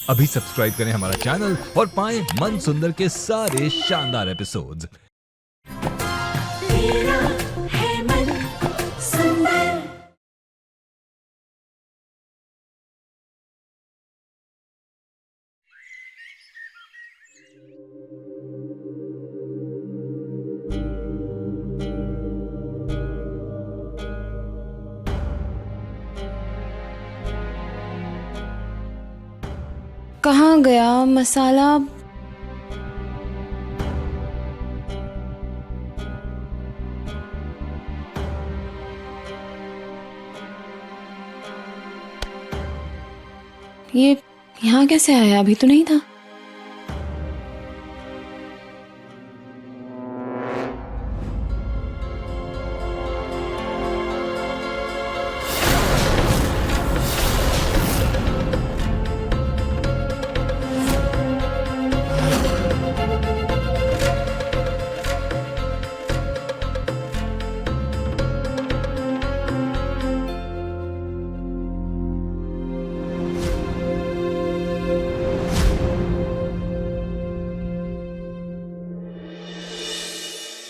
अभी सब्सक्राइब करें हमारा चैनल और पाएं मन सुंदर के सारे शानदार एपिसोड्स। तेरा है मन सुंदर। कहाँ गया मसाला? ये यहाँ कैसे आया? अभी तो नहीं था।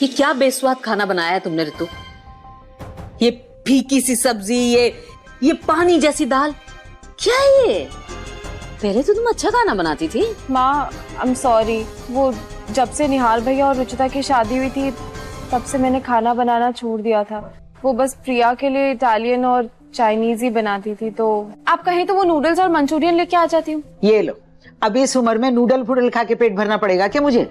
ये क्या बेस्वाद खाना बनाया है तुमने ऋतु? ये फीकी सी सब्जी, ये पानी जैसी दाल, क्या है ये? पहले तो तुम अच्छा खाना बनाती थी। माँ, आई एम सॉरी। वो जब से निहाल भैया और रुचिता की शादी हुई थी तब से मैंने खाना बनाना छोड़ दिया था। वो बस प्रिया के लिए इटालियन और चाइनीज ही बनाती थी। तो आप कहें तो वो नूडल्स और मंचूरियन लेके आ जाती हूँ। ये लो, अब इस उम्र में नूडल फूडल खा के पेट भरना पड़ेगा क्या मुझे?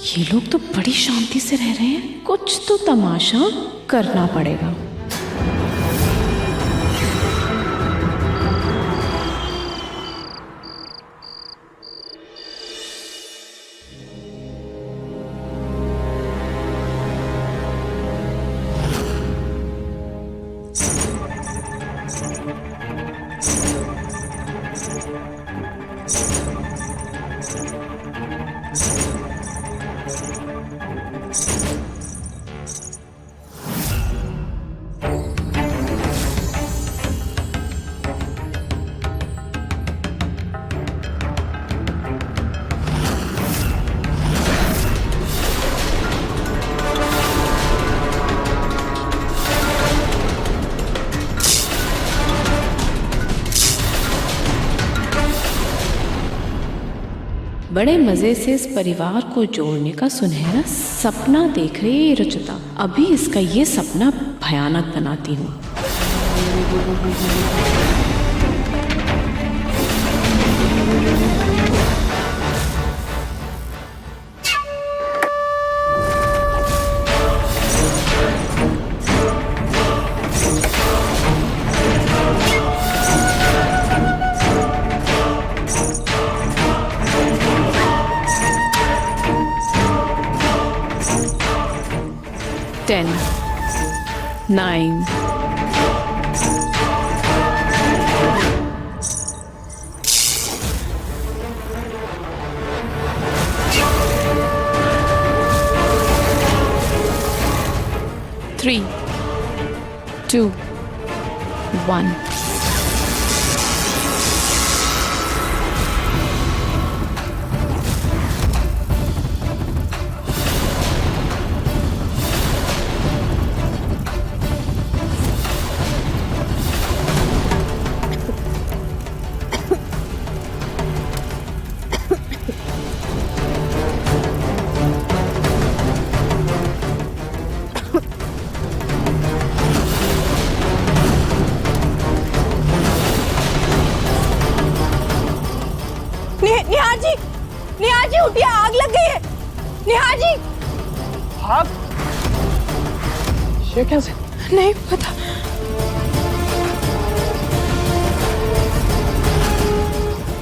ये लोग तो बड़ी शांति से रह रहे हैं, कुछ तो तमाशा करना पड़ेगा। बड़े मजे से इस परिवार को जोड़ने का सुनहरा सपना देख रही है रुचिता। अभी इसका ये सपना भयानक बनाती हूँ। Ten, 9, three, 2, 1. उठिए, आग लग गई है। निहार जी। आग? ये कैसे? नहीं पता।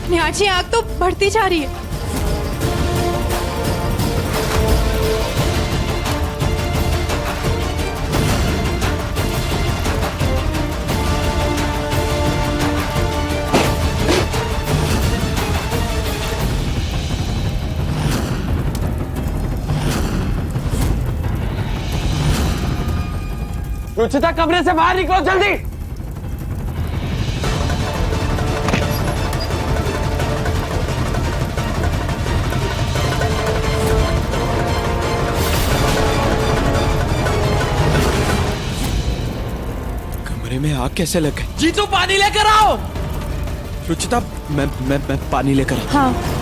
निहार जी, आग तो बढ़ती जा रही है। रुचिता, कमरे से बाहर निकलो जल्दी। कमरे में आग कैसे लग गई? जीतू, पानी लेकर आओ। रुचिता, मैं पानी लेकर आता हूं। हाँ।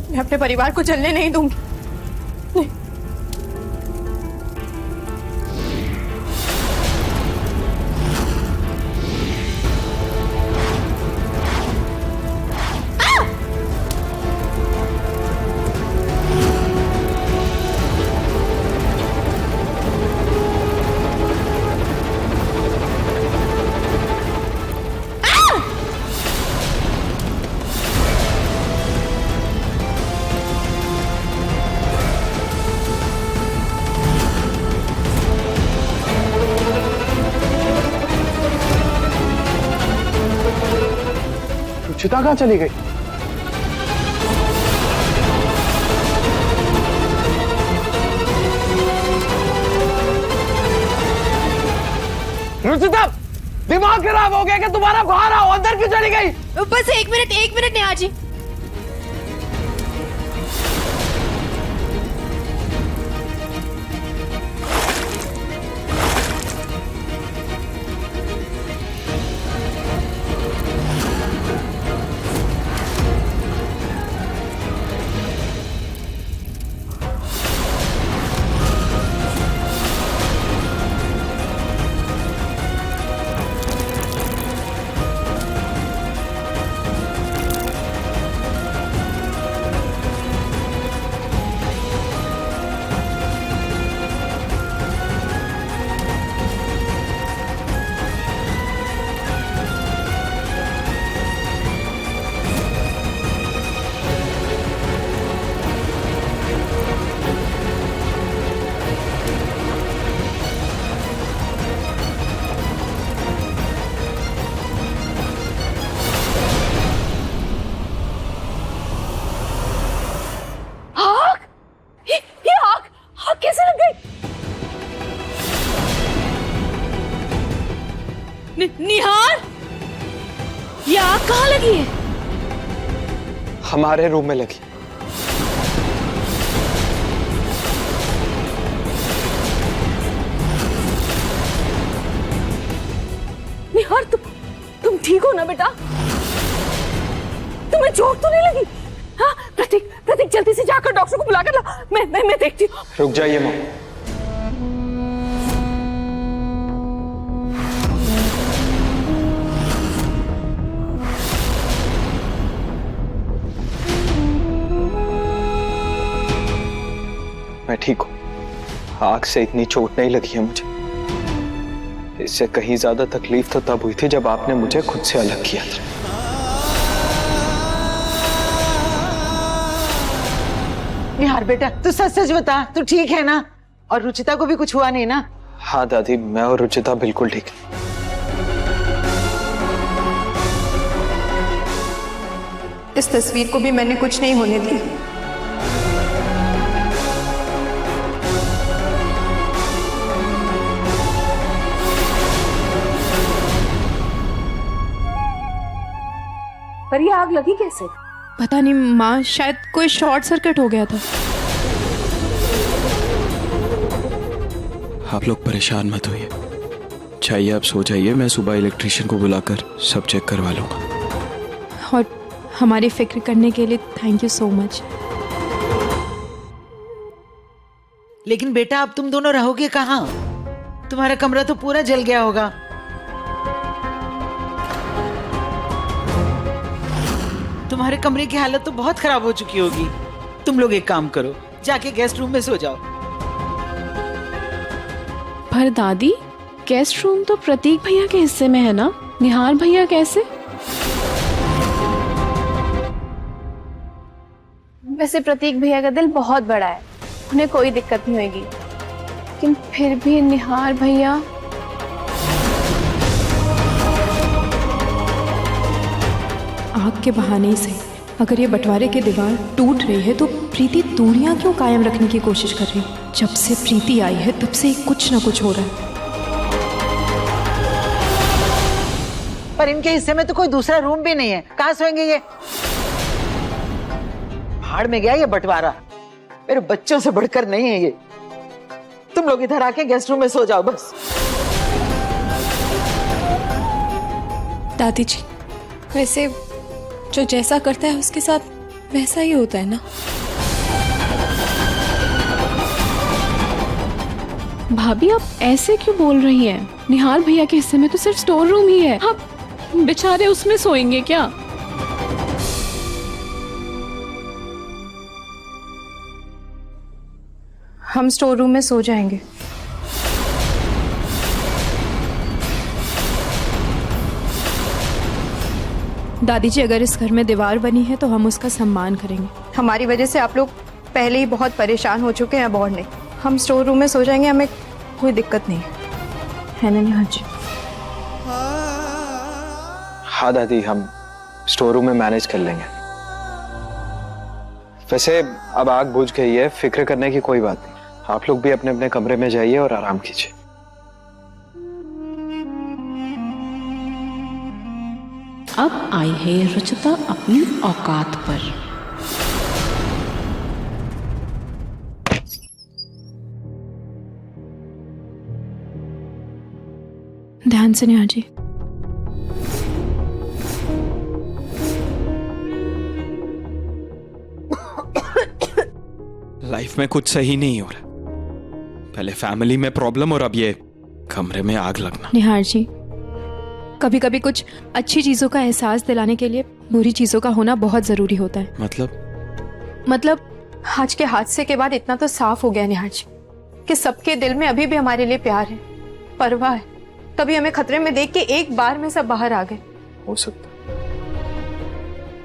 मैं अपने परिवार को जलने नहीं दूंगी। नहीं। रुचिता कहाँ चली गई? रुचिता, दिमाग खराब हो गया कि तुम्हारा? बाहर आओ, अंदर क्यों चली गई? बस एक मिनट निहार जी। निहार, ये आग कहाँ लगी है? हमारे रूम में लगी। निहार, तुम ठीक हो ना बेटा? तुम्हें चोट तो नहीं लगी? हाँ, प्रतीक जल्दी से जाकर डॉक्टर को बुलाकर ला। मैं देखती हूँ। रुक जाइए माँ। मैं ठीक हूँ। आग से इतनी चोट नहीं लगी है मुझे। इससे कहीं ज्यादा तकलीफ तो तब हुई थी जब आपने मुझे खुद से अलग किया था। निहार बेटा, तू सच बता, तू ठीक है ना? और रुचिता को भी कुछ हुआ नहीं ना? हाँ दादी, मैं और रुचिता बिल्कुल ठीक है। इस तस्वीर को भी मैंने कुछ नहीं होने दी। पर ये आग लगी कैसे? पता नहीं माँ, शायद कोई शॉर्ट सर्किट हो गया था। आप लोग परेशान मत होइए, चाहिए आप सो जाइए, मैं सुबह इलेक्ट्रिशियन को बुलाकर सब चेक करवा लूंगा। और हमारी फिक्र करने के लिए थैंक यू सो मच। लेकिन बेटा अब तुम दोनों रहोगे कहाँ? तुम्हारा कमरा तो पूरा जल गया होगा। तुम्हारे कमरे की हालत तो बहुत खराब हो चुकी होगी। तुम लोग एक काम करो, जाके गेस्ट रूम में सो जाओ। पर दादी, गेस्ट रूम तो प्रतीक भैया के हिस्से में है ना, निहार भैया कैसे? वैसे प्रतीक भैया का दिल बहुत बड़ा है, उन्हें कोई दिक्कत नहीं होगी, लेकिन फिर भी निहार भैया। आग के बहाने ही सही, अगर ये बंटवारे की दीवार टूट रही है तो प्रीति दूरियां क्यों कायम रखने की कोशिश कर रही है? जब से प्रीति आई है तब से कुछ ना कुछ हो रहा है। पर इनके हिस्से में तो कोई दूसरा रूम भी नहीं है, कहाँ सोएंगे ये? भाड़ में गया ये बंटवारा, मेरे बच्चों से बढ़कर नहीं है ये। तुम लोग इधर आके गेस्ट रूम में सो जाओ बस। दादी जी, वैसे जो जैसा करता है उसके साथ वैसा ही होता है ना। भाभी आप ऐसे क्यों बोल रही हैं? निहार भैया के हिस्से में तो सिर्फ स्टोर रूम ही है, आप बेचारे उसमें सोएंगे क्या? हम स्टोर रूम में सो जाएंगे। दादी जी, अगर इस घर में दीवार बनी है तो हम उसका सम्मान करेंगे। हमारी वजह से आप लोग पहले ही बहुत परेशान हो चुके हैं अबोहर ने। हम स्टोर रूम में सो जाएंगे, हमें कोई दिक्कत नहीं है ना निहार जी? हाँ दादी, हम स्टोर रूम में मैनेज कर लेंगे। वैसे अब आग बुझ गई है, फिक्र करने की कोई बात नहीं। आप लोग भी अपने अपने कमरे में जाइए और आराम कीजिए। अब आई है रुचिता अपनी औकात पर। ध्यान से निहार जी। लाइफ में कुछ सही नहीं हो रहा। पहले फैमिली में प्रॉब्लम और अब ये कमरे में आग लगना। निहार जी, कभी कभी कुछ अच्छी चीजों का एहसास दिलाने के लिए बुरी चीजों का होना बहुत जरूरी होता है। मतलब आज के हादसे के बाद इतना तो साफ हो गया निहार जी कि सबके दिल में अभी भी हमारे लिए प्यार है, परवाह है। कभी हमें खतरे में देख के एक बार में सब बाहर आ गए। हो सकता,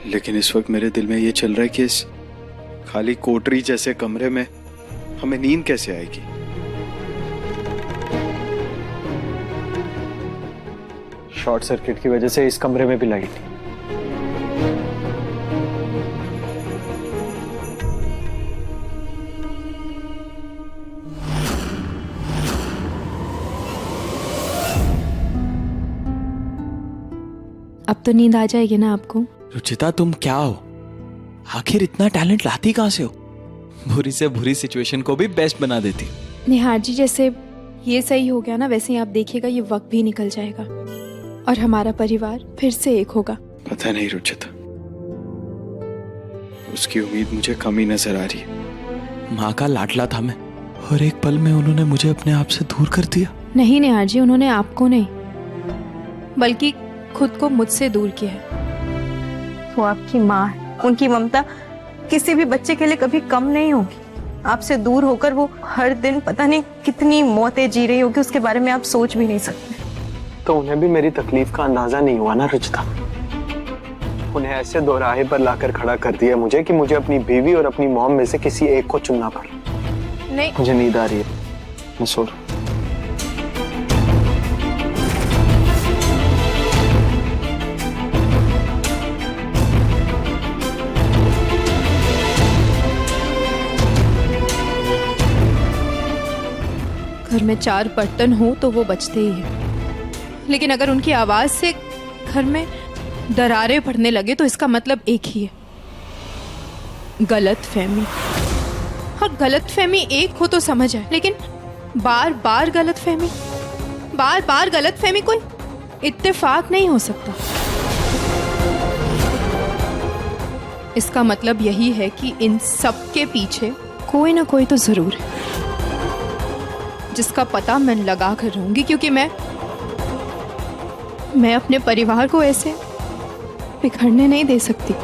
लेकिन इस वक्त मेरे दिल में ये चल रहा है कि इस खाली कोठरी जैसे कमरे में हमें नींद कैसे आएगी। शॉर्ट सर्किट की वजह से इस कमरे में भी लाइट नहीं। अब तो नींद आ जाएगी ना आपको? रुचिता, तुम क्या हो? आखिर इतना टैलेंट लाती कहां से हो? बुरी से बुरी सिचुएशन को भी बेस्ट बना देती। निहार जी, जैसे ये सही हो गया ना, वैसे ही आप देखिएगा ये वक्त भी निकल जाएगा और हमारा परिवार फिर से एक होगा। पता नहीं रुचिता, उसकी उम्मीद मुझे कम ही नजर आ रही है। माँ का लाडला था मैं, और एक पल में उन्होंने मुझे अपने आप से दूर कर दिया। नहीं निहार जी, उन्होंने आपको नहीं बल्कि खुद को मुझसे दूर किया है। वो आपकी माँ है, उनकी ममता किसी भी बच्चे के लिए कभी कम नहीं होगी। आपसे दूर होकर वो हर दिन पता नहीं कितनी मौतें जी रही होगी, उसके बारे में आप सोच भी नहीं सकते। तो उन्हें भी मेरी तकलीफ का अंदाजा नहीं हुआ ना रुचिता? उन्हें ऐसे दोराहे पर लाकर खड़ा कर दिया मुझे कि मुझे अपनी बीवी और अपनी मॉम में से किसी एक को चुनना पड़ा। नहीं, मुझे नींद आ रही है, मैं सो रहा हूं। घर में 4 बर्तन हो तो वो बचते ही हैं, लेकिन अगर उनकी आवाज से घर में दरारें पड़ने लगे तो इसका मतलब एक ही है, गलतफहमी। और गलतफहमी एक हो तो समझ आए, लेकिन बार बार गलतफहमी कोई इत्तेफाक नहीं हो सकता। इसका मतलब यही है कि इन सब के पीछे कोई ना कोई तो जरूर है। जिसका पता मैं लगा कर रहूंगी, क्योंकि मैं अपने परिवार को ऐसे बिखरने नहीं दे सकती।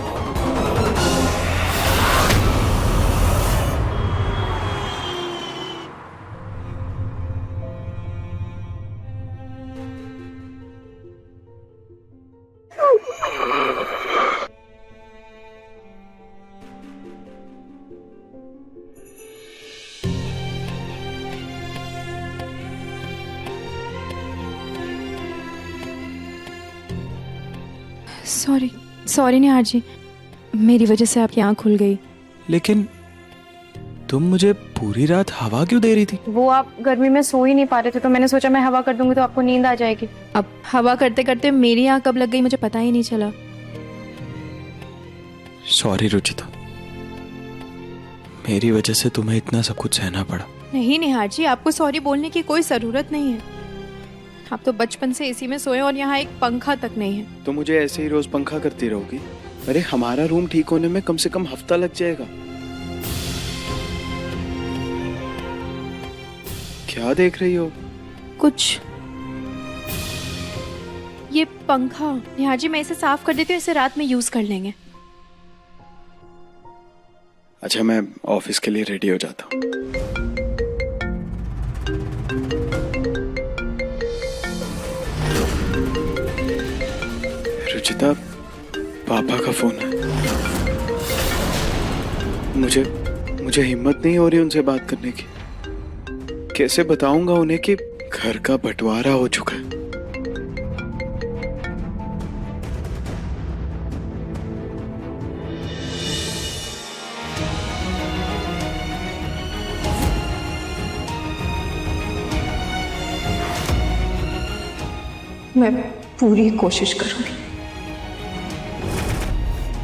सॉरी निहार जी, मेरी वजह से आपकी आंख खुल गई। लेकिन तुम मुझे पूरी रात हवा क्यों दे रही थी? वो आप गर्मी में सो ही नहीं पा रहे थे, तो मैंने सोचा मैं हवा कर दूंगी तो आपको नींद आ जाएगी। अब हवा करते करते मेरी आंख कब लग गई मुझे पता ही नहीं चला। सॉरी रुचिता, मेरी वजह से तुम्हें इतना सब कुछ सहना पड़ा। नहीं निहार जी, आपको सॉरी बोलने की कोई जरूरत नहीं है। आप तो बचपन से एसी में सोए और यहाँ एक पंखा तक नहीं है। तो मुझे ऐसे ही रोज पंखा करती रहोगी? अरे हमारा रूम ठीक होने में कम से कम हफ्ता लग जाएगा। क्या देख रही हो? कुछ। ये पंखा निहार जी, मैं इसे साफ कर देती हूँ, इसे रात में यूज कर लेंगे। अच्छा, मैं ऑफिस के लिए रेडी हो जाता हूँ। रुचिता, पापा का फोन है। मुझे हिम्मत नहीं हो रही उनसे बात करने की। कैसे बताऊंगा उन्हें कि घर का बंटवारा हो चुका है। मैं पूरी कोशिश करूंगी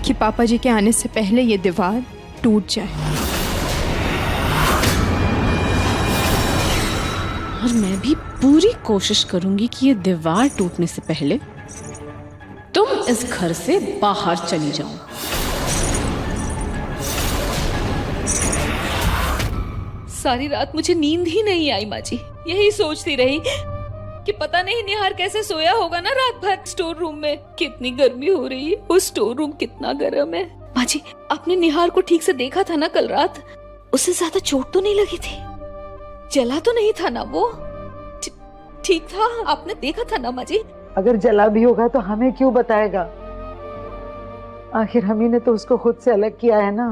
कि पापा जी के आने से पहले ये दीवार टूट जाए। और मैं भी पूरी कोशिश करूंगी कि ये दीवार टूटने से पहले तुम इस घर से बाहर चली जाओ। सारी रात मुझे नींद ही नहीं आई माँ जी। यही सोचती रही कि पता नहीं निहार कैसे सोया होगा ना रात भर स्टोर रूम में। कितनी गर्मी हो रही है, वो स्टोर रूम कितना गर्म है। माँ जी, आपने निहार को ठीक से देखा था ना कल रात? उससे ज्यादा चोट तो नहीं लगी थी? जला तो नहीं था ना वो? ठीक था, आपने देखा था ना माँ जी? अगर जला भी होगा तो हमें क्यों बताएगा? आखिर हम ही ने तो उसको खुद से अलग किया है ना।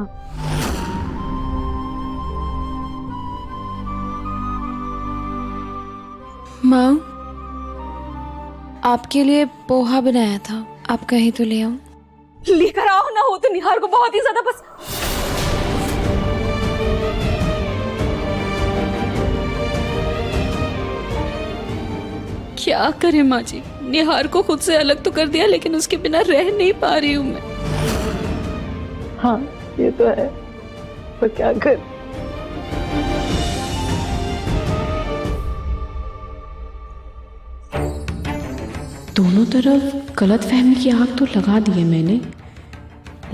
माँ, आपके लिए पोहा बनाया था, आप कहीं तो ले आओ। लेकर आओ ना, हो तो निहार को बहुत ही ज्यादा बस। क्या करें माँ जी, निहार को खुद से अलग तो कर दिया, लेकिन उसके बिना रह नहीं पा रही हूँ मैं। हाँ ये तो है, पर क्या कर। दोनों तरफ गलतफहमी की आग तो लगा दी है मैंने,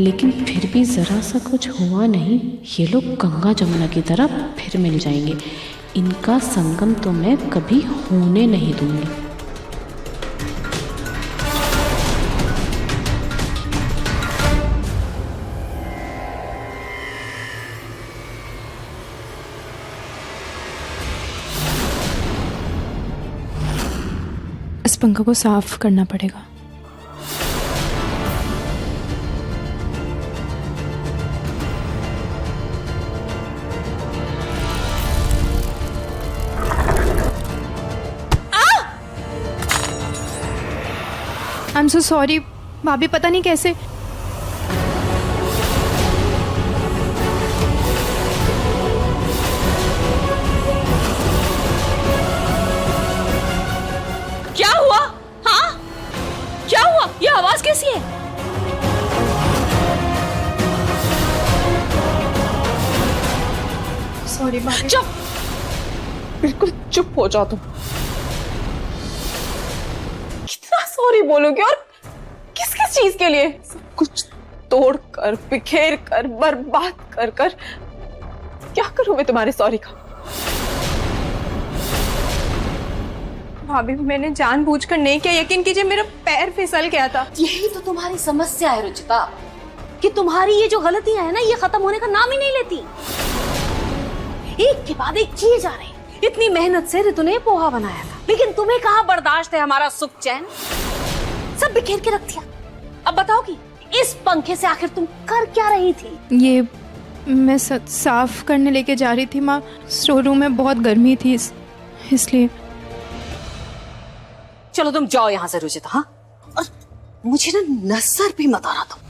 लेकिन फिर भी जरा सा कुछ हुआ नहीं। ये लोग गंगा जमुना की तरह फिर मिल जाएंगे। इनका संगम तो मैं कभी होने नहीं दूंगी। इस पंखा को साफ करना पड़ेगा। आई एम सो सॉरी भाभी, पता नहीं कैसे। क्या हुआ? हाँ, क्या हुआ? ये आवाज कैसी है? सॉरी भाभी। चुप, बिल्कुल चुप हो जाओ तुम। कितना सॉरी बोलोगे और किस किस चीज के लिए? सब कुछ तोड़ कर, बिखेर कर, बर्बाद कर कर क्या करूं मैं तुम्हारे सॉरी का? भाभी मैंने जानबूझकर नहीं किया, यकीन कीजिए मेरा पैर फिसल गया था। यही तो तुम्हारी समस्या है रुचिता, कि तुम्हारी ये जो गलतियां है ना, ये खत्म होने का नाम ही नहीं लेती। एक के बाद एक किए जा रहे। इतनी मेहनत से ऋतु ने पोहा बनाया था, लेकिन तुम्हें कहाँ बर्दाश्त है हमारा सुख चैन, सब बिखेर के रख दिया। अब बताओ कि इस पंखे से आखिर तुम कर क्या रही थी? ये मैं साफ करने लेके जा रही थी माँ, स्टोर रूम में बहुत गर्मी थी इसलिए। चलो तुम जाओ यहाँ से रुचिता। हाँ, और मुझे ना नजर भी मत आना तुम।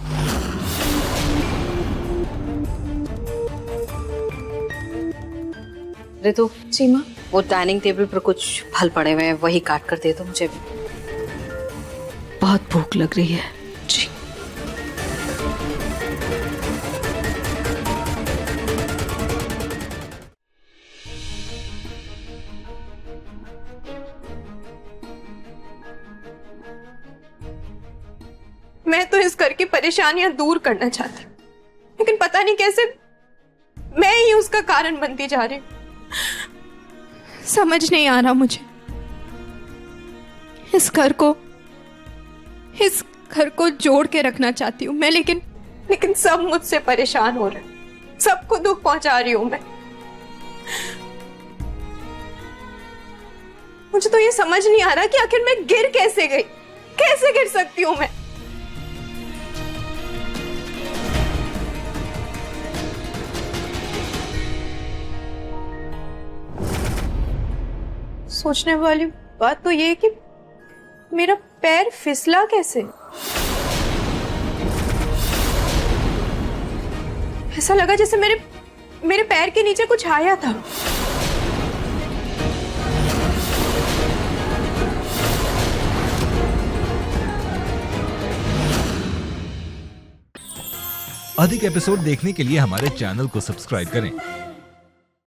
ऋतु जी माँ। वो डाइनिंग टेबल पर कुछ फल पड़े हुए हैं, वही काट कर दे दो मुझे भी, बहुत भूख लग रही है। जी। मैं तो इस घर की परेशानियां दूर करना चाहती हूँ, लेकिन पता नहीं कैसे मैं ही उसका कारण बनती जा रही हूँ। समझ नहीं आ रहा मुझे। इस घर को जोड़ के रखना चाहती हूँ मैं, लेकिन सब मुझसे परेशान हो रहे हैं, सबको दुख पहुंचा रही हूँ मैं। मुझे तो ये समझ नहीं आ रहा कि आखिर मैं गिर कैसे गई, कैसे गिर सकती हूँ मैं। सोचने वाली बात तो ये है कि मेरा पैर फिसला कैसे। ऐसा लगा जैसे मेरे पैर के नीचे कुछ आया था। अधिक एपिसोड देखने के लिए हमारे चैनल को सब्सक्राइब करें